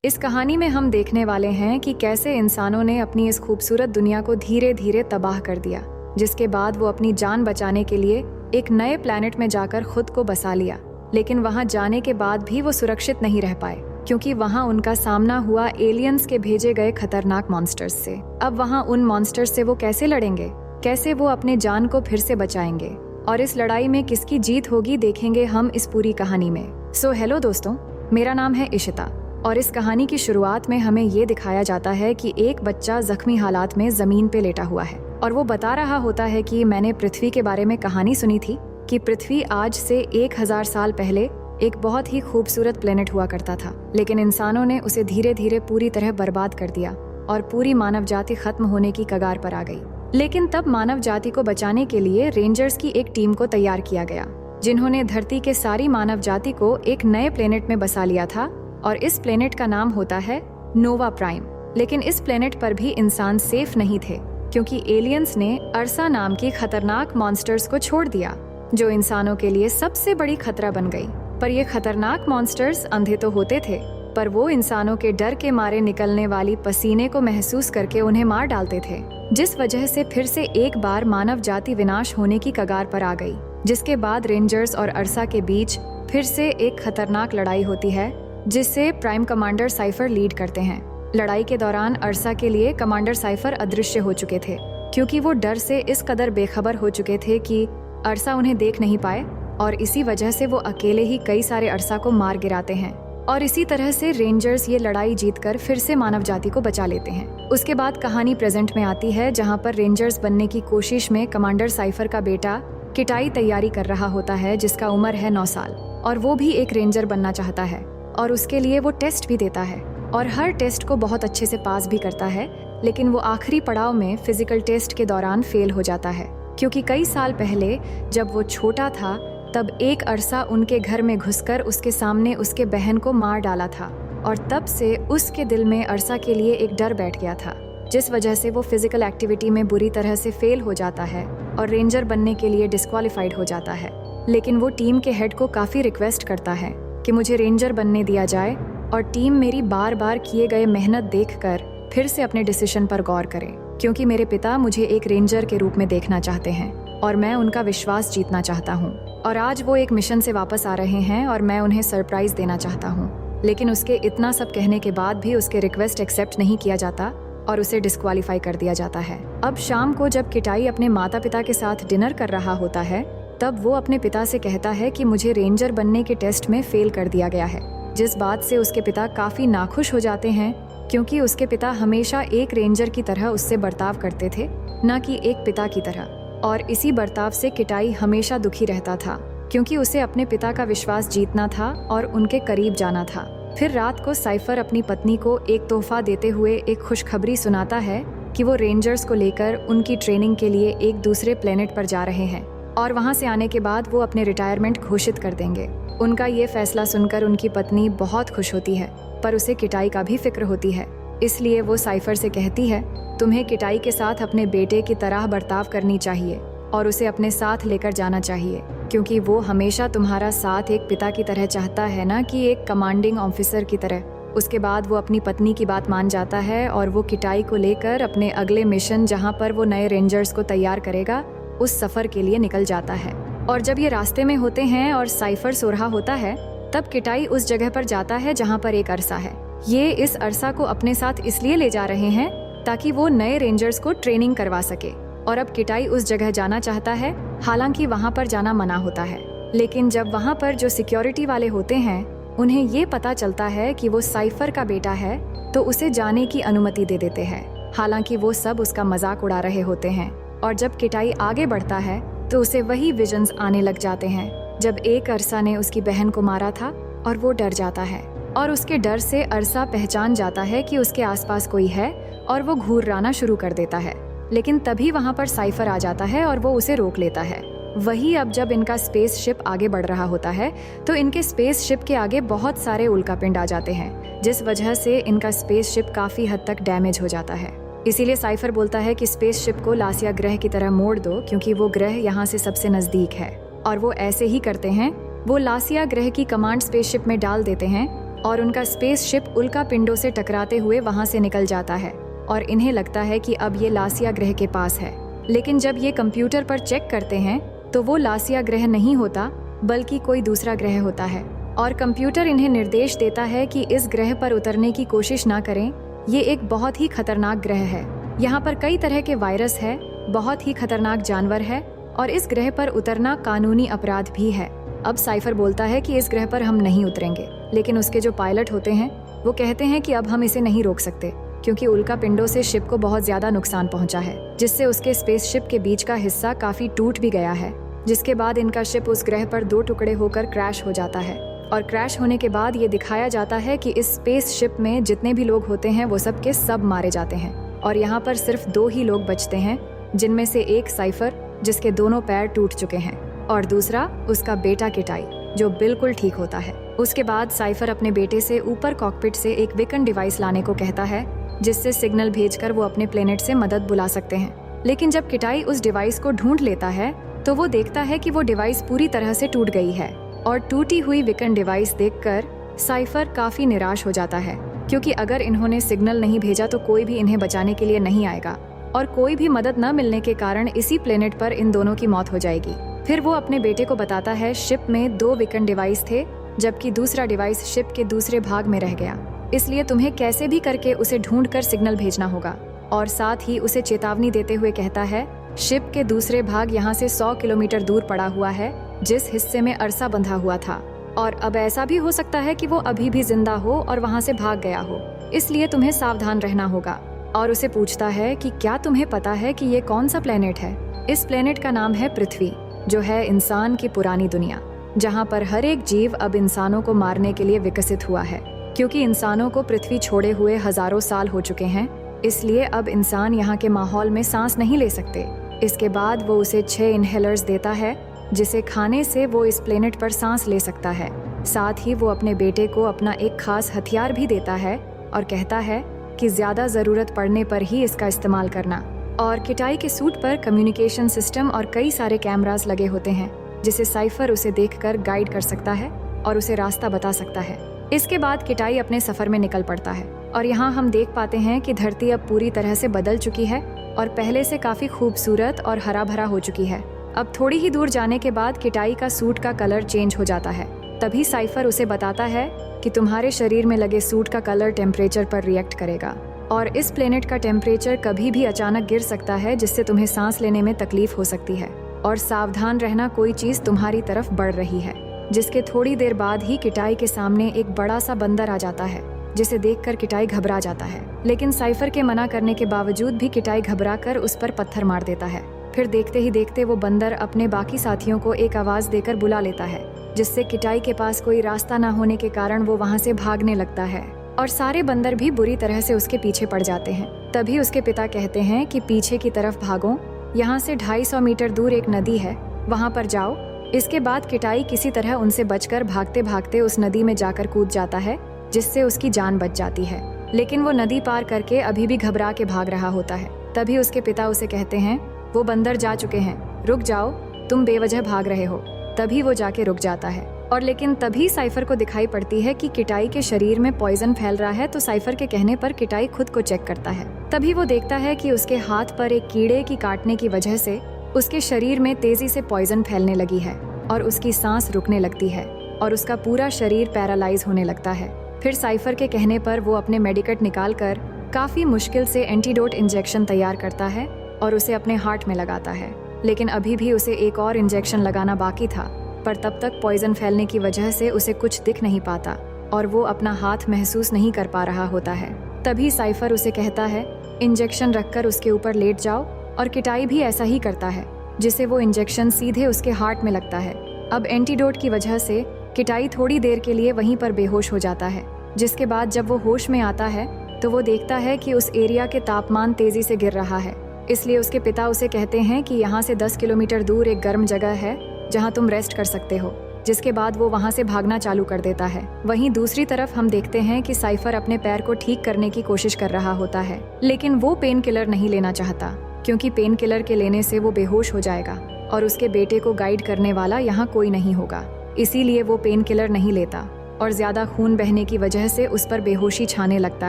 इस कहानी में हम देखने वाले हैं कि कैसे इंसानों ने अपनी इस खूबसूरत दुनिया को धीरे धीरे तबाह कर दिया, जिसके बाद वो अपनी जान बचाने के लिए एक नए प्लैनेट में जाकर खुद को बसा लिया। लेकिन वहां जाने के बाद भी वो सुरक्षित नहीं रह पाए, क्योंकि वहां उनका सामना हुआ एलियंस के भेजे गए खतरनाक मॉन्स्टर्स से। अब वहां उन मॉन्स्टर्स से वो कैसे लड़ेंगे, कैसे वो अपने जान को फिर से बचाएंगे, और इस लड़ाई में किसकी जीत होगी देखेंगे हम इस पूरी कहानी में। सो हेलो दोस्तों, मेरा नाम है इशिता और इस कहानी की शुरुआत में हमें ये दिखाया जाता है कि एक बच्चा जख्मी हालात में जमीन पे लेटा हुआ है और वो बता रहा होता है कि मैंने पृथ्वी के बारे में कहानी सुनी थी कि पृथ्वी आज से 1000 साल पहले एक बहुत ही खूबसूरत प्लेनेट हुआ करता था, लेकिन इंसानों ने उसे धीरे धीरे पूरी तरह बर्बाद कर दिया और पूरी मानव जाति खत्म होने की कगार पर आ गई। लेकिन तब मानव जाति को बचाने के लिए रेंजर्स की एक टीम को तैयार किया गया, जिन्होंने धरती के सारी मानव जाति को एक नए प्लेनेट में बसा लिया था और इस प्लेनेट का नाम होता है नोवा प्राइम। लेकिन इस प्लेनेट पर भी इंसान सेफ नहीं थे, क्योंकि एलियंस ने अर्सा नाम की खतरनाक मॉन्स्टर्स को छोड़ दिया, जो इंसानों के लिए सबसे बड़ी खतरा बन गई। पर ये खतरनाक मॉन्स्टर्स अंधे तो होते थे, पर वो इंसानों के डर के मारे निकलने वाली पसीने को महसूस करके उन्हें मार डालते थे, जिस वजह से फिर से एक बार मानव जाति विनाश होने की कगार पर आ गई। जिसके बाद रेंजर्स और अर्सा के बीच फिर से एक खतरनाक लड़ाई होती है, जिससे प्राइम कमांडर साइफर लीड करते हैं। लड़ाई के दौरान अर्सा के लिए कमांडर साइफर अदृश्य हो चुके थे, क्योंकि वो डर से इस कदर बेखबर हो चुके थे कि अर्सा उन्हें देख नहीं पाए, और इसी वजह से वो अकेले ही कई सारे अर्सा को मार गिराते हैं। और इसी तरह से रेंजर्स ये लड़ाई जीतकर फिर से मानव जाति को बचा लेते हैं। उसके बाद कहानी प्रेजेंट में आती है, जहाँ पर रेंजर्स बनने की कोशिश में कमांडर साइफर का बेटा किटाई तैयारी कर रहा होता है, जिसका उम्र है 9 साल, और वो भी एक रेंजर बनना चाहता है और उसके लिए वो टेस्ट भी देता है और हर टेस्ट को बहुत अच्छे से पास भी करता है। लेकिन वो आखिरी पड़ाव में फिजिकल टेस्ट के दौरान फेल हो जाता है, क्योंकि कई साल पहले जब वो छोटा था तब एक अरसा उनके घर में घुसकर उसके सामने उसके बहन को मार डाला था, और तब से उसके दिल में अरसा के लिए एक डर बैठ गया था, जिस वजह से वो फिजिकल एक्टिविटी में बुरी तरह से फेल हो जाता है और रेंजर बनने के लिए डिस्क्वालीफाइड हो जाता है। लेकिन वो टीम के हेड को काफ़ी रिक्वेस्ट करता है कि मुझे रेंजर बनने दिया जाए, और टीम मेरी बार बार किए गए मेहनत देखकर फिर से अपने डिसीजन पर गौर करे, क्योंकि मेरे पिता मुझे एक रेंजर के रूप में देखना चाहते हैं और मैं उनका विश्वास जीतना चाहता हूँ। और आज वो एक मिशन से वापस आ रहे हैं और मैं उन्हें सरप्राइज देना चाहता हूँ। लेकिन उसके इतना सब कहने के बाद भी उसके रिक्वेस्ट एक्सेप्ट नहीं किया जाता और उसे डिस्क्वालीफाई कर दिया जाता है। अब शाम को जब किटाई अपने माता पिता के साथ डिनर कर रहा होता है, तब वो अपने पिता से कहता है कि मुझे रेंजर बनने के टेस्ट में फेल कर दिया गया है, जिस बात से उसके पिता काफ़ी नाखुश हो जाते हैं, क्योंकि उसके पिता हमेशा एक रेंजर की तरह उससे बर्ताव करते थे, न कि एक पिता की तरह। और इसी बर्ताव से किटाई हमेशा दुखी रहता था, क्योंकि उसे अपने पिता का विश्वास जीतना था और उनके करीब जाना था। फिर रात को साइफर अपनी पत्नी को एक तोहफा देते हुए एक खुशखबरी सुनाता है कि वो रेंजर्स को लेकर उनकी ट्रेनिंग के लिए एक दूसरे प्लेनेट पर जा रहे हैं, और वहां से आने के बाद वो अपने रिटायरमेंट घोषित कर देंगे। उनका ये फैसला सुनकर उनकी पत्नी बहुत खुश होती है, पर उसे किटाई का भी फिक्र होती है। इसलिए वो साइफर से कहती है, तुम्हें किटाई के साथ अपने बेटे की तरह बर्ताव करनी चाहिए और उसे अपने साथ लेकर जाना चाहिए, क्योंकि वो हमेशा तुम्हारा साथ एक पिता की तरह चाहता है, ना कि एक कमांडिंग ऑफिसर की तरह। उसके बाद वो अपनी पत्नी की बात मान जाता है और वो किटाई को लेकर अपने अगले मिशन, जहाँ पर वो नए रेंजर्स को तैयार करेगा, उस सफर के लिए निकल जाता है। और जब ये रास्ते में होते हैं और साइफर सो रहा होता है, तब किटाई उस जगह पर जाता है जहाँ पर एक अरसा है। ये इस अरसा को अपने साथ इसलिए ले जा रहे हैं ताकि वो नए रेंजर्स को ट्रेनिंग करवा सके। और अब किटाई उस जगह जाना चाहता है, हालांकि वहाँ पर जाना मना होता है। लेकिन जब वहाँ पर जो सिक्योरिटी वाले होते हैं, उन्हें ये पता चलता है कि वो साइफर का बेटा है, तो उसे जाने की अनुमति दे देते हैं। हालांकि वो सब उसका मजाक उड़ा रहे होते हैं। और जब किटाई आगे बढ़ता है तो उसे वही विजन्स आने लग जाते हैं, जब एक अरसा ने उसकी बहन को मारा था, और वो डर जाता है। और उसके डर से अरसा पहचान जाता है कि उसके आसपास कोई है, और वो घूराना शुरू कर देता है। लेकिन तभी वहाँ पर साइफर आ जाता है और वो उसे रोक लेता है। वही अब जब इनका स्पेस शिप आगे बढ़ रहा होता है, तो इनके स्पेस शिप के आगे बहुत सारे उल्कापिंड आ जाते हैं, जिस वजह से इनका स्पेस शिप काफ़ी हद तक डैमेज हो जाता है। इसीलिए साइफर बोलता है कि स्पेसशिप को लासिया ग्रह की तरह मोड़ दो, क्योंकि वो ग्रह यहाँ से सबसे नज़दीक है। और वो ऐसे ही करते हैं। वो लासिया ग्रह की कमांड स्पेसशिप में डाल देते हैं और उनका स्पेसशिप उल्का पिंडों से टकराते हुए वहां से निकल जाता है और इन्हें लगता है कि अब ये लासिया ग्रह के पास है। लेकिन जब ये कंप्यूटर पर चेक करते हैं तो वो लासिया ग्रह नहीं होता बल्कि कोई दूसरा ग्रह होता है और कंप्यूटर इन्हें निर्देश देता है कि इस ग्रह पर उतरने की कोशिश ना करें, ये एक बहुत ही खतरनाक ग्रह है। यहाँ पर कई तरह के वायरस है, बहुत ही खतरनाक जानवर है और इस ग्रह पर उतरना कानूनी अपराध भी है। अब साइफर बोलता है कि इस ग्रह पर हम नहीं उतरेंगे, लेकिन उसके जो पायलट होते हैं वो कहते हैं कि अब हम इसे नहीं रोक सकते क्योंकि उल्का पिंडों से शिप को बहुत ज्यादा नुकसान पहुंचा है, जिससे उसके स्पेसशिप के बीच का हिस्सा काफी टूट भी गया है। जिसके बाद इनका शिप उस ग्रह पर 2 टुकड़े होकर क्रैश हो जाता है और क्रैश होने के बाद ये दिखाया जाता है कि इस स्पेसशिप में जितने भी लोग होते हैं वो सब के सब मारे जाते हैं और यहाँ पर सिर्फ 2 ही लोग बचते हैं, जिनमें से एक साइफर जिसके दोनों पैर टूट चुके हैं और दूसरा उसका बेटा किटाई जो बिल्कुल ठीक होता है। उसके बाद साइफर अपने बेटे से ऊपर कॉकपिट से एक बीकन डिवाइस लाने को कहता है जिससे सिग्नल भेजकर वो अपने प्लेनेट से मदद बुला सकते हैं। लेकिन जब किटाई उस डिवाइस को ढूंढ लेता है तो वो देखता है कि वो डिवाइस पूरी तरह से टूट गई है और टूटी हुई बीकन डिवाइस देखकर साइफर काफी निराश हो जाता है क्योंकि अगर इन्होंने सिग्नल नहीं भेजा तो कोई भी इन्हें बचाने के लिए नहीं आएगा और कोई भी मदद न मिलने के कारण इसी प्लेनेट पर इन दोनों की मौत हो जाएगी। फिर वो अपने बेटे को बताता है शिप में 2 बीकन डिवाइस थे जबकि दूसरा डिवाइस शिप के दूसरे भाग में रह गया, इसलिए तुम्हें कैसे भी करके उसे ढूंढकर सिग्नल भेजना होगा। और साथ ही उसे चेतावनी देते हुए कहता है शिप के दूसरे भाग यहाँ से 100 किलोमीटर दूर पड़ा हुआ है जिस हिस्से में अरसा बंधा हुआ था और अब ऐसा भी हो सकता है कि वो अभी भी जिंदा हो और वहाँ से भाग गया हो, इसलिए तुम्हें सावधान रहना होगा। और उसे पूछता है कि क्या तुम्हें पता है कि ये कौन सा प्लेनेट है। इस प्लेनेट का नाम है पृथ्वी, जो है इंसान की पुरानी दुनिया, जहाँ पर हर एक जीव अब इंसानों को मारने के लिए विकसित हुआ है। क्योंकि इंसानों को पृथ्वी छोड़े हुए हजारों साल हो चुके हैं, इसलिए अब इंसान यहाँ के माहौल में सांस नहीं ले सकते। इसके बाद वो उसे 6 इनहेलर्स देता है जिसे खाने से वो इस प्लेनेट पर सांस ले सकता है। साथ ही वो अपने बेटे को अपना एक खास हथियार भी देता है और कहता है कि ज्यादा जरूरत पड़ने पर ही इसका इस्तेमाल करना। और किटाई के सूट पर कम्युनिकेशन सिस्टम और कई सारे कैमरास लगे होते हैं जिसे साइफर उसे देखकर गाइड कर सकता है और उसे रास्ता बता सकता है। इसके बाद किटाई अपने सफर में निकल पड़ता है और यहाँ हम देख पाते हैं कि धरती अब पूरी तरह से बदल चुकी है और पहले से काफी खूबसूरत और हरा भरा हो चुकी है। अब थोड़ी ही दूर जाने के बाद किटाई का सूट का कलर चेंज हो जाता है। तभी साइफर उसे बताता है कि तुम्हारे शरीर में लगे सूट का कलर टेम्परेचर पर रिएक्ट करेगा और इस प्लेनेट का टेम्परेचर कभी भी अचानक गिर सकता है जिससे तुम्हें सांस लेने में तकलीफ हो सकती है। और सावधान रहना, कोई चीज तुम्हारी तरफ बढ़ रही है। जिसके थोड़ी देर बाद ही किटाई के सामने एक बड़ा सा बंदर आ जाता है जिसे देखकर किटाई घबरा जाता है, लेकिन साइफर के मना करने के बावजूद भी किटाई घबराकर उस पर पत्थर मार देता है। फिर देखते ही देखते वो बंदर अपने बाकी साथियों को एक आवाज देकर बुला लेता है जिससे किटाई के पास कोई रास्ता ना होने के कारण वो वहाँ से भागने लगता है और सारे बंदर भी बुरी तरह से उसके पीछे पड़ जाते हैं। तभी उसके पिता कहते हैं कि पीछे की तरफ भागो, यहाँ से 250 मीटर दूर एक नदी है, वहाँ पर जाओ। इसके बाद किटाई किसी तरह उनसे बचकर भागते भागते उस नदी में जाकर कूद जाता है जिससे उसकी जान बच जाती है, लेकिन वो नदी पार करके अभी भी घबरा के भाग रहा होता है। तभी उसके पिता उसे कहते हैं वो बंदर जा चुके हैं, रुक जाओ, तुम बेवजह भाग रहे हो। तभी वो जाके रुक जाता है और लेकिन तभी साइफर को दिखाई पड़ती है कि किटाई के शरीर में पॉइजन फैल रहा है, तो साइफर के कहने पर किटाई खुद को चेक करता है। तभी वो देखता है कि उसके हाथ पर एक कीड़े की काटने की वजह से उसके शरीर में तेजी से पॉइजन फैलने लगी है और उसकी सांस रुकने लगती है और उसका पूरा शरीर पैरालाइज होने लगता है। फिर साइफर के कहने पर वो अपने मेडिकट निकाल कर काफी मुश्किल से एंटीडोट इंजेक्शन तैयार करता है और उसे अपने हार्ट में लगाता है, लेकिन अभी भी उसे एक और इंजेक्शन लगाना बाकी था। पर तब तक पॉइजन फैलने की वजह से उसे कुछ दिख नहीं पाता और वो अपना हाथ महसूस नहीं कर पा रहा होता है। तभी साइफर उसे कहता है इंजेक्शन रखकर उसके ऊपर लेट जाओ और किटाई भी ऐसा ही करता है जिसे वो इंजेक्शन सीधे उसके हार्ट में लगता है। अब एंटीडोट की वजह से किटाई थोड़ी देर के लिए वहीं पर बेहोश हो जाता है, जिसके बाद जब वो होश में आता है तो वो देखता है कि उस एरिया के तापमान तेजी से गिर रहा है। इसलिए उसके पिता उसे कहते हैं कि यहाँ से 10 किलोमीटर दूर एक गर्म जगह है जहाँ तुम रेस्ट कर सकते हो, जिसके बाद वो वहाँ से भागना चालू कर देता है। वहीं दूसरी तरफ हम देखते हैं कि साइफर अपने पैर को ठीक करने की कोशिश कर रहा होता है, लेकिन वो पेन किलर नहीं लेना चाहता क्योंकि पेन किलर के लेने से वो बेहोश हो जाएगा और उसके बेटे को गाइड करने वाला यहाँ कोई नहीं होगा, इसीलिए वो पेन किलर नहीं लेता और ज्यादा खून बहने की वजह से उस पर बेहोशी छाने लगता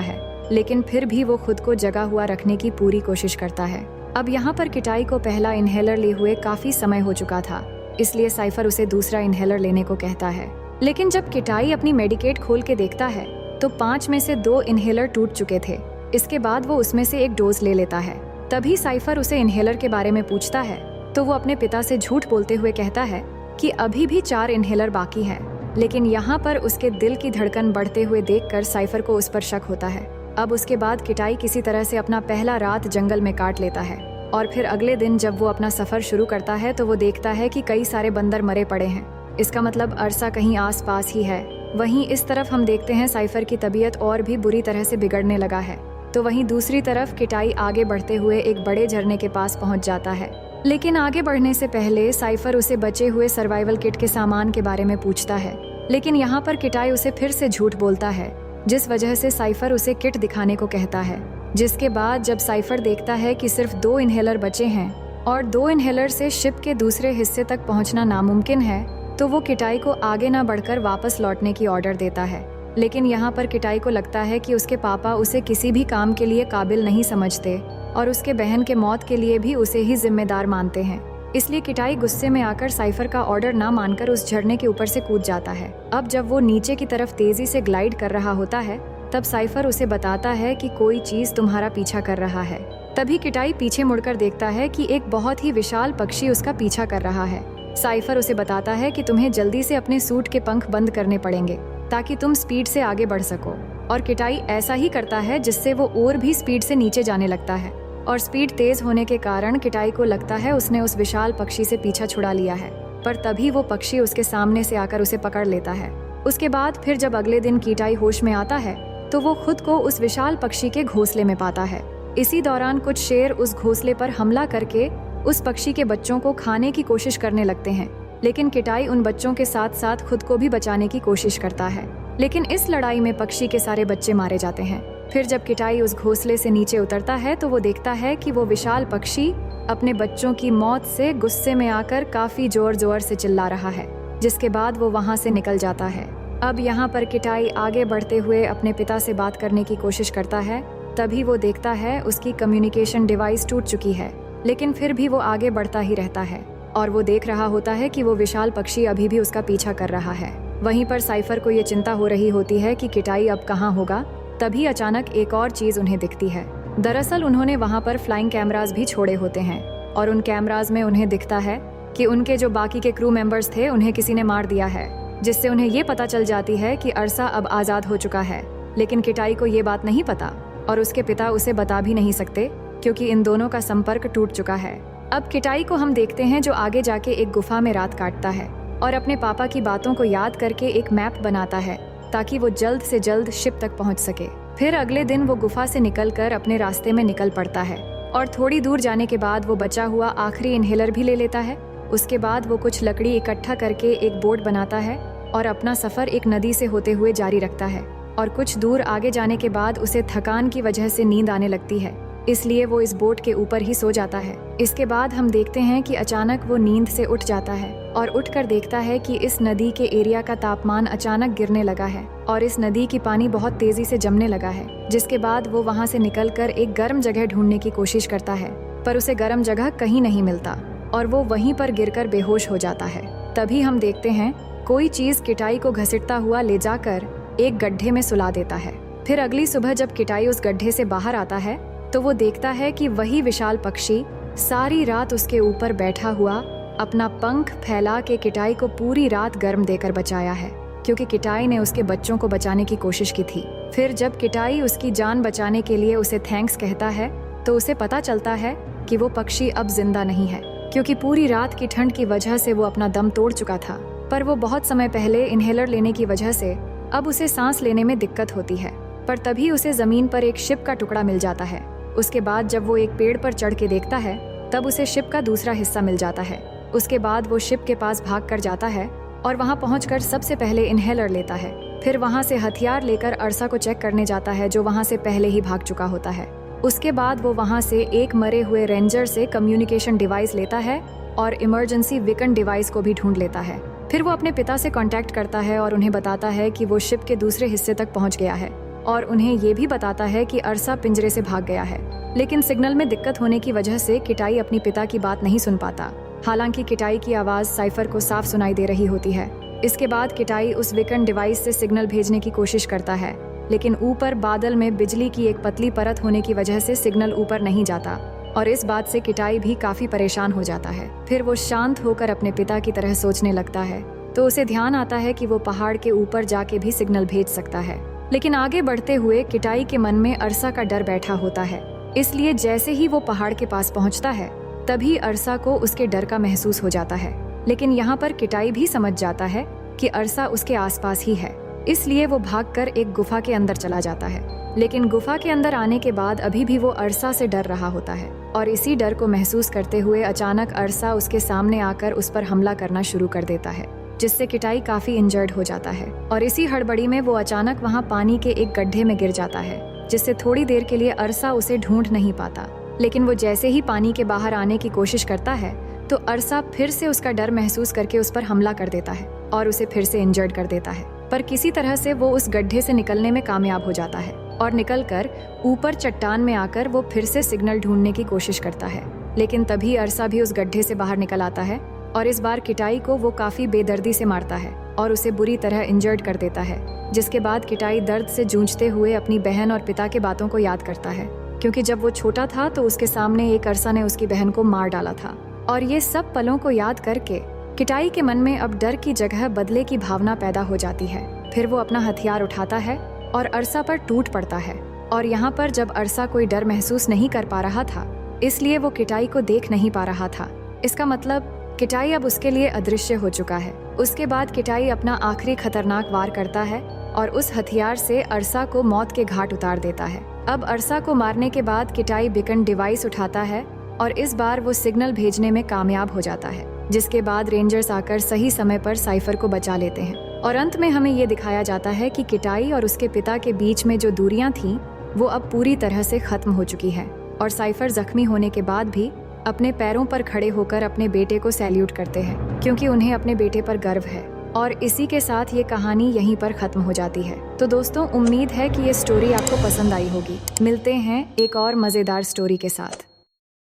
है, लेकिन फिर भी वो खुद को जगा हुआ रखने की पूरी कोशिश करता है। अब यहाँ पर किटाई को पहला इनहेलर लिए हुए काफी समय हो चुका था, इसलिए साइफर उसे दूसरा इनहेलर लेने को कहता है। लेकिन जब किटाई अपनी मेडिकेट खोल के देखता है तो 5 में से 2 इनहेलर टूट चुके थे। इसके बाद वो उसमें से एक डोज ले लेता है। तभी साइफर उसे इनहेलर के बारे में पूछता है तो वो अपने पिता से झूठ बोलते हुए कहता है कि अभी भी 4 इनहेलर बाकी हैं। लेकिन यहाँ पर उसके दिल की धड़कन बढ़ते हुए देखकर साइफर को उस पर शक होता है। अब उसके बाद किटाई किसी तरह से अपना पहला रात जंगल में काट लेता है और फिर अगले दिन जब वो अपना सफर शुरू करता है तो वो देखता है कि कई सारे बंदर मरे पड़े हैं। इसका मतलब अरसा कहीं आसपास ही है। वहीं इस तरफ हम देखते हैं साइफर की तबीयत और भी बुरी तरह से बिगड़ने लगा है। तो वहीं दूसरी तरफ किटाई आगे बढ़ते हुए एक बड़े झरने के पास पहुंच जाता है। लेकिन आगे बढ़ने से पहले साइफर उसे बचे हुए सर्वाइवल किट के सामान के बारे में पूछता है, लेकिन यहाँ पर किटाई उसे फिर से झूठ बोलता है, जिस वजह से साइफर उसे किट दिखाने को कहता है। जिसके बाद जब साइफर देखता है कि सिर्फ 2 इनहेलर बचे हैं और 2 इनहेलर से शिप के दूसरे हिस्से तक पहुंचना नामुमकिन है, तो वो किटाई को आगे ना बढ़कर वापस लौटने की ऑर्डर देता है। लेकिन यहाँ पर किटाई को लगता है कि उसके पापा उसे किसी भी काम के लिए काबिल नहीं समझते और उसके बहन के मौत के लिए भी उसे ही जिम्मेदार मानते हैं। इसलिए किटाई गुस्से में आकर साइफर का ऑर्डर ना मानकर उस झरने के ऊपर से कूद जाता है। अब जब वो नीचे की तरफ तेजी से ग्लाइड कर रहा होता है तब साइफर उसे बताता है कि कोई चीज तुम्हारा पीछा कर रहा है। तभी किटाई पीछे मुड़कर देखता है कि एक बहुत ही विशाल पक्षी उसका पीछा कर रहा है। साइफर उसे बताता है कि तुम्हें जल्दी से अपने सूट के पंख बंद करने पड़ेंगे ताकि तुम स्पीड से आगे बढ़ सको। और किटाई ऐसा ही करता है, जिससे वो और भी स्पीड से नीचे जाने लगता है और स्पीड तेज होने के कारण किटाई को लगता है उसने उस विशाल पक्षी से पीछा छुड़ा लिया है। पर तभी वो पक्षी उसके सामने से आकर उसे पकड़ लेता है। उसके बाद फिर जब अगले दिन किटाई होश में आता है तो वो खुद को उस विशाल पक्षी के घोंसले में पाता है। इसी दौरान कुछ शेर उस घोंसले पर हमला करके उस पक्षी के बच्चों को खाने की कोशिश करने लगते हैं। लेकिन किटाई उन बच्चों के साथ साथ खुद को भी बचाने की कोशिश करता है। लेकिन इस लड़ाई में पक्षी के सारे बच्चे मारे जाते हैं। फिर जब किटाई उस घोंसले से नीचे उतरता है तो वो देखता है कि वो विशाल पक्षी अपने बच्चों की मौत से गुस्से में आकर काफी जोर जोर से चिल्ला रहा है, जिसके बाद वो वहाँ से निकल जाता है। अब यहाँ पर किटाई आगे बढ़ते हुए अपने पिता से बात करने की कोशिश करता है। तभी वो देखता है उसकी कम्युनिकेशन डिवाइस टूट चुकी है, लेकिन फिर भी वो आगे बढ़ता ही रहता है और वो देख रहा होता है कि वो विशाल पक्षी अभी भी उसका पीछा कर रहा है। वहीं पर साइफर को ये चिंता हो रही होती है कि किटाई अब कहाँ होगा। तभी अचानक एक और चीज उन्हें दिखती है। दरअसल उन्होंने वहाँ पर फ्लाइंग कैमरास भी छोड़े होते हैं और उन कैमरास में उन्हें दिखता है कि उनके जो बाकी के क्रू मेंबर्स थे उन्हें किसी ने मार दिया है, जिससे उन्हें ये पता चल जाती है कि अरसा अब आजाद हो चुका है। लेकिन किटाई को ये बात नहीं पता और उसके पिता उसे बता भी नहीं सकते, क्योंकि इन दोनों का संपर्क टूट चुका है। अब किटाई को हम देखते हैं जो आगे जाके एक गुफा में रात काटता है और अपने पापा की बातों को याद करके एक मैप बनाता है ताकि वो जल्द से जल्द शिप तक पहुंच सके। फिर अगले दिन वो गुफा से निकलकर अपने रास्ते में निकल पड़ता है और थोड़ी दूर जाने के बाद वो बचा हुआ आखिरी इनहेलर भी ले लेता है। उसके बाद वो कुछ लकड़ी इकट्ठा करके एक बोट बनाता है और अपना सफर एक नदी से होते हुए जारी रखता है। और कुछ दूर आगे जाने के बाद उसे थकान की वजह से नींद आने लगती है, इसलिए वो इस बोट के ऊपर ही सो जाता है। इसके बाद हम देखते हैं कि अचानक वो नींद से उठ जाता है और उठकर देखता है कि इस नदी के एरिया का तापमान अचानक गिरने लगा है और इस नदी की पानी बहुत तेजी से जमने लगा है। जिसके बाद वो वहाँ से निकलकर एक गर्म जगह ढूंढने की कोशिश करता है, पर उसे गर्म जगह कहीं नहीं मिलता और वो वहीं पर गिरकर बेहोश हो जाता है। तभी हम देखते हैं कोई चीज किटाई को घसीटता हुआ ले जाकर एक गड्ढे में सुला देता है। फिर अगली सुबह जब किटाई उस गड्ढे से बाहर आता है तो वो देखता है कि वही विशाल पक्षी सारी रात उसके ऊपर बैठा हुआ अपना पंख फैला के किटाई को पूरी रात गर्म देकर बचाया है, क्योंकि किटाई ने उसके बच्चों को बचाने की कोशिश की थी। फिर जब किटाई उसकी जान बचाने के लिए उसे थैंक्स कहता है तो उसे पता चलता है कि वो पक्षी अब जिंदा नहीं है, क्योंकि पूरी रात की ठंड की वजह से वो अपना दम तोड़ चुका था। पर वो बहुत समय पहले इनहेलर लेने की वजह से अब उसे सांस लेने में दिक्कत होती है। पर तभी उसे जमीन पर एक शिप का टुकड़ा मिल जाता है। उसके बाद जब वो एक पेड़ पर चढ़ के देखता है तब उसे शिप का दूसरा हिस्सा मिल जाता है। उसके बाद वो शिप के पास भाग कर जाता है और वहाँ पहुंचकर सबसे पहले इनहेलर लेता है। फिर वहाँ से हथियार लेकर अरसा को चेक करने जाता है, जो वहाँ से पहले ही भाग चुका होता है। उसके बाद वो वहाँ से एक मरे हुए रेंजर से कम्युनिकेशन डिवाइस लेता है और इमरजेंसी विकन डिवाइस को भी ढूंढ लेता है। फिर वो अपने पिता से कांटेक्ट करता है और उन्हें बताता है कि वो शिप के दूसरे हिस्से तक पहुंच गया है और उन्हें ये भी बताता है कि अरसा पिंजरे से भाग गया है। लेकिन सिग्नल में दिक्कत होने की वजह से किटाई अपनी पिता की बात नहीं सुन पाता। हालांकि किटाई की आवाज़ साइफर को साफ सुनाई दे रही होती है। इसके बाद किटाई उस वीकेंड डिवाइस से सिग्नल भेजने की कोशिश करता है, लेकिन ऊपर बादल में बिजली की एक पतली परत होने की वजह से सिग्नल ऊपर नहीं जाता और इस बात से किटाई भी काफी परेशान हो जाता है। फिर वो शांत होकर अपने पिता की तरह सोचने लगता है, तो उसे ध्यान आता है कि वो पहाड़ के ऊपर जाके भी सिग्नल भेज सकता है। लेकिन आगे बढ़ते हुए किटाई के मन में अरसा का डर बैठा होता है, इसलिए जैसे ही वो पहाड़ के पास पहुंचता है तभी अरसा को उसके डर का महसूस हो जाता है। लेकिन यहाँ पर किटाई भी समझ जाता है कि अरसा उसके आसपास ही है, इसलिए वो भागकर एक गुफा के अंदर चला जाता है। लेकिन गुफा के अंदर आने के बाद अभी भी वो अरसा से डर रहा होता है और इसी डर को महसूस करते हुए अचानक अरसा उसके सामने आकर उस पर हमला करना शुरू कर देता है, जिससे किटाई काफी इंजर्ड हो जाता है। और इसी हड़बड़ी में वो अचानक वहाँ पानी के एक गड्ढे में गिर जाता है, जिससे थोड़ी देर के लिए अरसा उसे ढूंढ नहीं पाता। लेकिन वो जैसे ही पानी के बाहर आने की कोशिश करता है तो अरसा फिर से उसका डर महसूस करके उस पर हमला कर देता है और उसे फिर से इंजर्ड कर देता है। पर किसी तरह से वो उस गड्ढे से निकलने में कामयाब हो जाता है और निकलकर ऊपर चट्टान में आकर वो फिर से सिग्नल ढूंढने की कोशिश करता है। लेकिन तभी अरसा भी उस गड्ढे से बाहर निकल आता है और इस बार किटाई को वो काफी बेदर्दी से मारता है और उसे बुरी तरह इंजर्ड कर देता है। जिसके बाद किटाई दर्द से जूझते हुए अपनी बहन और पिता के बातों को याद करता है, क्योंकि जब वो छोटा था तो उसके सामने एक अरसा ने उसकी बहन को मार डाला था। और ये सब पलों को याद करके किटाई के मन में अब डर की जगह बदले की भावना पैदा हो जाती है। फिर वो अपना हथियार उठाता है और अरसा पर टूट पड़ता है। और यहाँ पर जब अरसा कोई डर महसूस नहीं कर पा रहा था, इसलिए वो किटाई को देख नहीं पा रहा था। इसका मतलब किटाई अब उसके लिए अदृश्य हो चुका है। उसके बाद किटाई अपना आखिरी खतरनाक वार करता है और उस हथियार से अरसा को मौत के घाट उतार देता है। अब अरसा को मारने के बाद किटाई बीकन डिवाइस उठाता है और इस बार वो सिग्नल भेजने में कामयाब हो जाता है, जिसके बाद रेंजर्स आकर सही समय पर साइफर को बचा लेते हैं। और अंत में हमें ये दिखाया जाता है कि किटाई और उसके पिता के बीच में जो दूरियां थीं वो अब पूरी तरह से खत्म हो चुकी है और साइफर जख्मी होने के बाद भी अपने पैरों पर खड़े होकर अपने बेटे को सैल्यूट करते हैं, क्योंकि उन्हें अपने बेटे पर गर्व है। और इसी के साथ ये कहानी यहीं पर खत्म हो जाती है। तो दोस्तों, उम्मीद है कि ये स्टोरी आपको पसंद आई होगी। मिलते हैं एक और मजेदार स्टोरी के साथ।